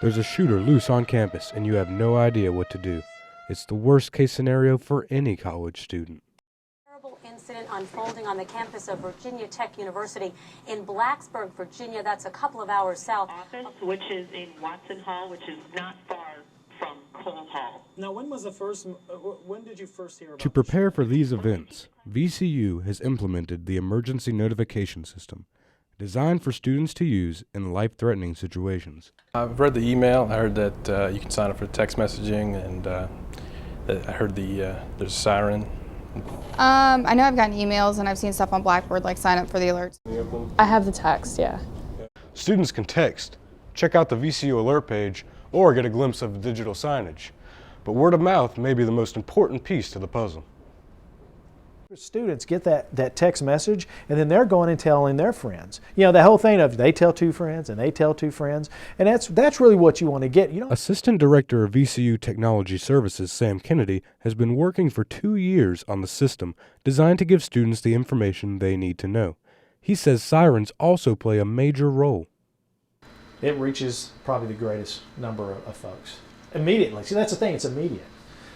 There's a shooter loose on campus and you have no idea what to do. It's the worst case scenario for any college student. Terrible incident unfolding on the campus of Virginia Tech University in Blacksburg, Virginia. That's a couple of hours south. Office, which is in Watson Hall, which is not far from Cole Hall. Now, when did you first hear about To prepare for these events, VCU has implemented the emergency notification system, designed for students to use in life-threatening situations. I've read the email. I heard that you can sign up for text messaging, and I heard there's a siren. I know I've gotten emails and I've seen stuff on Blackboard like sign up for the alerts. I have the text, yeah. Students can text, check out the VCU Alert page, or get a glimpse of digital signage. But word of mouth may be the most important piece to the puzzle. Students get that text message, and then they're going and telling their friends. You know, the whole thing of they tell two friends and they tell two friends, and that's really what you want to get. Assistant Director of VCU Technology Services, Sam Kennedy, has been working for 2 years on the system designed to give students the information they need to know. He says sirens also play a major role. It reaches probably the greatest number of folks immediately. See, that's the thing, it's immediate.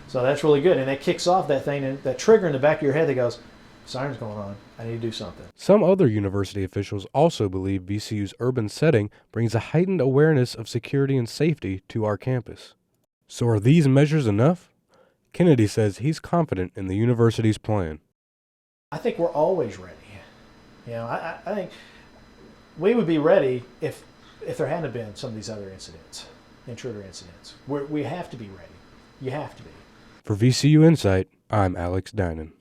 So that's really good, and that kicks off that thing, and that trigger in the back of your head that goes, siren's going on, I need to do something. Some other university officials also believe VCU's urban setting brings a heightened awareness of security and safety to our campus. So are these measures enough? Kennedy says he's confident in the university's plan. I think we're always ready. You know, I think we would be ready if there hadn't been some of these other incidents, intruder incidents. We have to be ready. You have to be. For VCU Insight, I'm Alex Dinan.